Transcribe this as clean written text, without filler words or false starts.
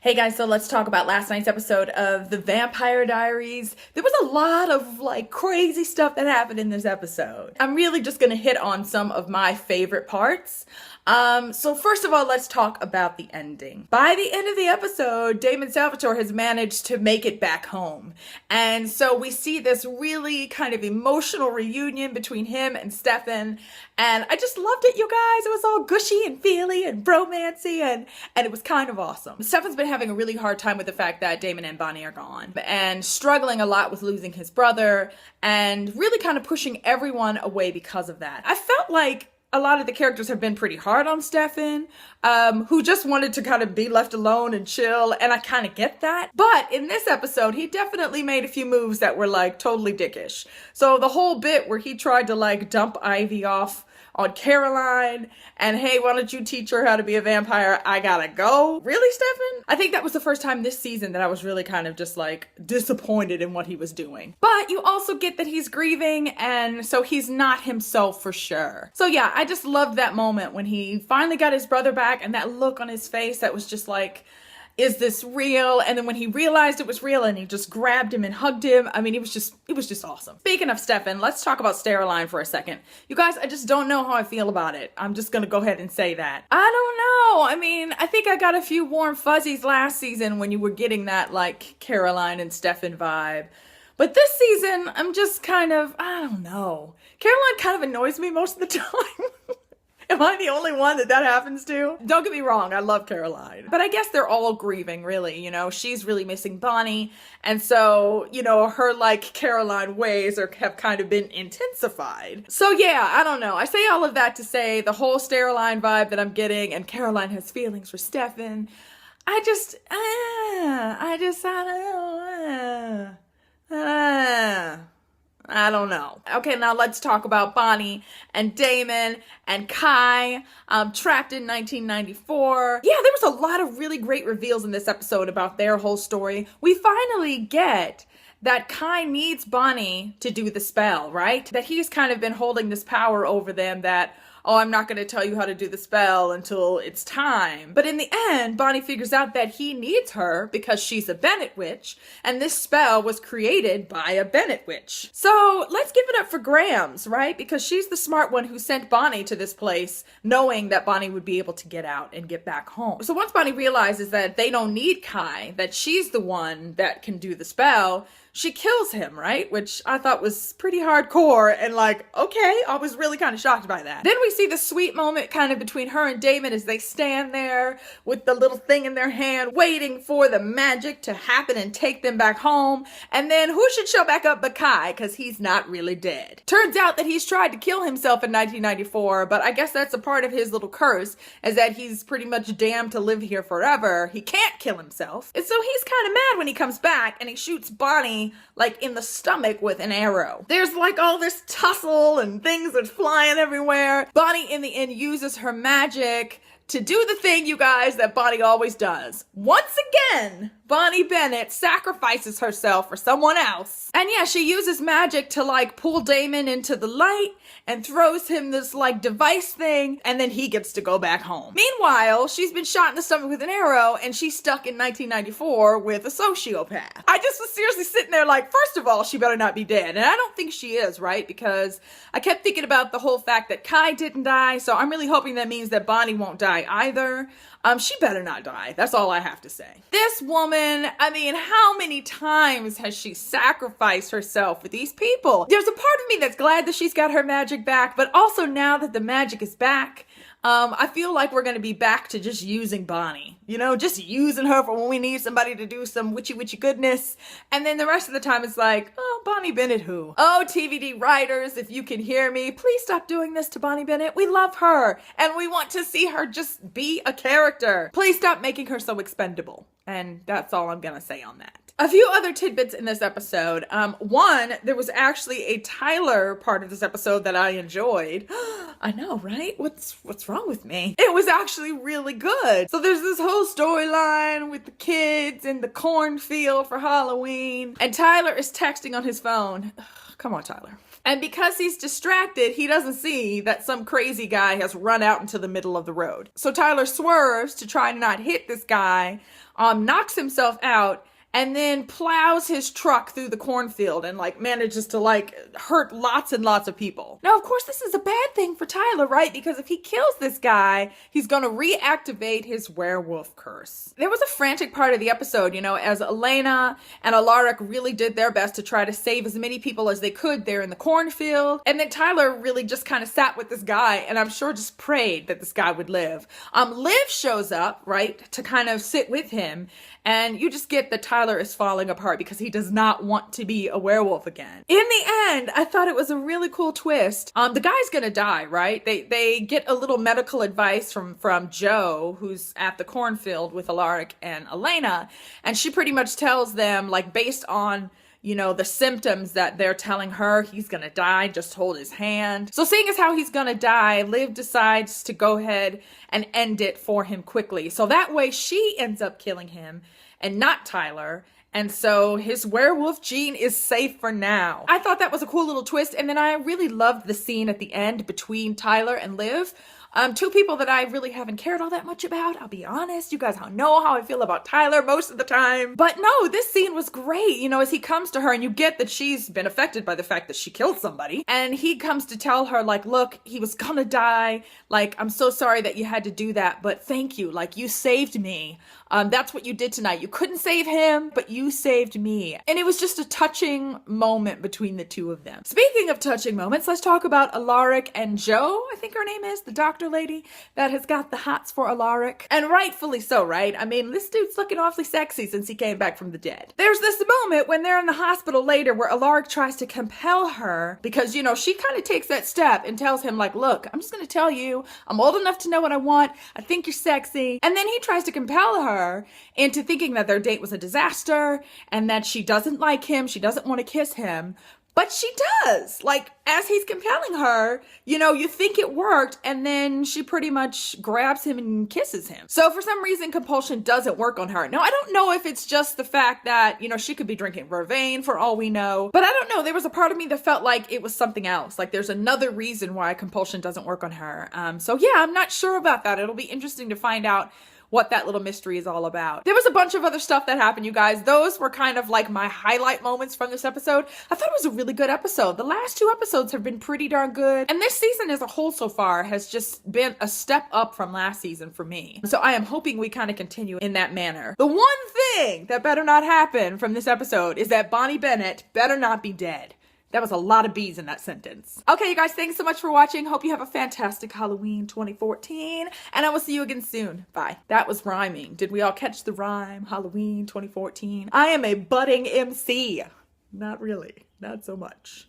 Hey guys, so let's talk about last night's episode of the Vampire Diaries. There was a lot of crazy stuff that happened in this episode. I'm really just gonna hit on some of my favorite parts. So first of all, let's talk about the ending. By the end of the episode, Damon Salvatore has managed to make it back home. And so we see this really kind of emotional reunion between him and Stefan. And I just loved it, you guys. It was all gushy and feely and bromancy and it was kind of awesome. Stefan's been having a really hard time with the fact that Damon and Bonnie are gone and struggling a lot with losing his brother and really kind of pushing everyone away because of that. I felt like a lot of the characters have been pretty hard on Stefan, who just wanted to kind of be left alone and chill, and I kind of get that. But in this episode, he definitely made a few moves that were totally dickish. So the whole bit where he tried to dump Ivy off on Caroline and hey, why don't you teach her how to be a vampire? I gotta go. Really, Stefan? I think that was the first time this season that I was really kind of just disappointed in what he was doing. But you also get that he's grieving and so he's not himself for sure. So yeah, I just loved that moment when he finally got his brother back and that look on his face that was just is this real? And then when he realized it was real and he just grabbed him and hugged him, I mean, it was just awesome. Speaking of Stefan, let's talk about Steroline for a second. You guys, I just don't know how I feel about it. I'm just gonna go ahead and say that. I don't know. I mean, I think I got a few warm fuzzies last season when you were getting that Caroline and Stefan vibe. But this season, I'm just kind of, I don't know. Caroline kind of annoys me most of the time. Am I the only one that happens to? Don't get me wrong, I love Caroline. But I guess they're all grieving, really, she's really missing Bonnie. And so, her Caroline ways have kind of been intensified. So yeah, I don't know. I say all of that to say the whole Steroline vibe that I'm getting and Caroline has feelings for Stefan. I don't know. Okay, now let's talk about Bonnie and Damon and Kai, trapped in 1994. Yeah, there was a lot of really great reveals in this episode about their whole story. We finally get that Kai needs Bonnie to do the spell, right? That he's kind of been holding this power over them that, oh, I'm not going to tell you how to do the spell until it's time. But in the end, Bonnie figures out that he needs her because she's a Bennett witch, and this spell was created by a Bennett witch. So let's give it up for Grams, right? Because she's the smart one who sent Bonnie to this place, knowing that Bonnie would be able to get out and get back home. So once Bonnie realizes that they don't need Kai, that she's the one that can do the spell, she kills him, right? Which I thought was pretty hardcore and okay, I was really kind of shocked by that. Then we see the sweet moment kind of between her and Damon as they stand there with the little thing in their hand, waiting for the magic to happen and take them back home. And then who should show back up but Kai, because he's not really dead. Turns out that he's tried to kill himself in 1994, but I guess that's a part of his little curse, is that he's pretty much damned to live here forever. He can't kill himself. And so he's kind of mad when he comes back and he shoots Bonnie in the stomach with an arrow. There's all this tussle and things are flying everywhere. Bonnie in the end uses her magic to do the thing, you guys, that Bonnie always does. Once again, Bonnie Bennett sacrifices herself for someone else. And yeah, she uses magic to pull Damon into the light and throws him this device thing, and then he gets to go back home. Meanwhile, she's been shot in the stomach with an arrow and she's stuck in 1994 with a sociopath. I just was seriously sitting there first of all, she better not be dead. And I don't think she is, right? Because I kept thinking about the whole fact that Kai didn't die, so I'm really hoping that means that Bonnie won't die either. She better not die. That's all I have to say. This woman, I mean, how many times has she sacrificed herself for these people? There's a part of me that's glad that she's got her magic back, but also now that the magic is back, I feel like we're going to be back to just using Bonnie, just using her for when we need somebody to do some witchy goodness. And then the rest of the time it's oh, Bonnie Bennett who? Oh, TVD writers, if you can hear me, please stop doing this to Bonnie Bennett. We love her and we want to see her just be a character. Please stop making her so expendable. And that's all I'm going to say on that. A few other tidbits in this episode. One, there was actually a Tyler part of this episode that I enjoyed. I know, right? What's wrong with me? It was actually really good. So there's this whole storyline with the kids in the cornfield for Halloween. And Tyler is texting on his phone. Come on, Tyler. And because he's distracted, he doesn't see that some crazy guy has run out into the middle of the road. So Tyler swerves to try to not hit this guy, knocks himself out, and then plows his truck through the cornfield and manages to hurt lots and lots of people. Now, of course, this is a bad thing for Tyler, right? Because if he kills this guy, he's going to reactivate his werewolf curse. There was a frantic part of the episode, as Elena and Alaric really did their best to try to save as many people as they could there in the cornfield. And then Tyler really just kind of sat with this guy and I'm sure just prayed that this guy would live. Liv shows up, right, to kind of sit with him. And you just get that Tyler is falling apart because he does not want to be a werewolf again. In the end, I thought it was a really cool twist. The guy's gonna die, right? They get a little medical advice from Jo, who's at the cornfield with Alaric and Elena. And she pretty much tells them, based on the symptoms that they're telling her, he's gonna die, just hold his hand. So seeing as how he's gonna die, Liv decides to go ahead and end it for him quickly. So that way she ends up killing him and not Tyler. And so his werewolf gene is safe for now. I thought that was a cool little twist. And then I really loved the scene at the end between Tyler and Liv. Two people that I really haven't cared all that much about. I'll be honest. You guys know how I feel about Tyler most of the time. But no, this scene was great. As he comes to her and you get that she's been affected by the fact that she killed somebody. And he comes to tell her, look, he was gonna die. I'm so sorry that you had to do that, but thank you. You saved me. That's what you did tonight. You couldn't save him, but you saved me. And it was just a touching moment between the two of them. Speaking of touching moments, let's talk about Alaric and Jo, I think her name is, the doctor lady that has got the hots for Alaric. And rightfully so, right? I mean, this dude's looking awfully sexy since he came back from the dead. There's this moment when they're in the hospital later where Alaric tries to compel her because, she kind of takes that step and tells him, look, I'm just going to tell you, I'm old enough to know what I want. I think you're sexy. And then he tries to compel her into thinking that their date was a disaster and that she doesn't like him. She doesn't want to kiss him. But she does. As he's compelling her, you think it worked, and then she pretty much grabs him and kisses him. So for some reason, compulsion doesn't work on her. Now, I don't know if it's just the fact that, she could be drinking vervain for all we know. But I don't know. There was a part of me that felt like it was something else. There's another reason why compulsion doesn't work on her. So yeah, I'm not sure about that. It'll be interesting to find out what that little mystery is all about. There was a bunch of other stuff that happened, you guys. Those were kind of my highlight moments from this episode. I thought it was a really good episode. The last two episodes have been pretty darn good. And this season as a whole so far has just been a step up from last season for me. So I am hoping we kind of continue in that manner. The one thing that better not happen from this episode is that Bonnie Bennett better not be dead. That was a lot of B's in that sentence. Okay, you guys, thanks so much for watching. Hope you have a fantastic Halloween 2014. And I will see you again soon. Bye. That was rhyming. Did we all catch the rhyme? Halloween 2014. I am a budding MC. Not really. Not so much.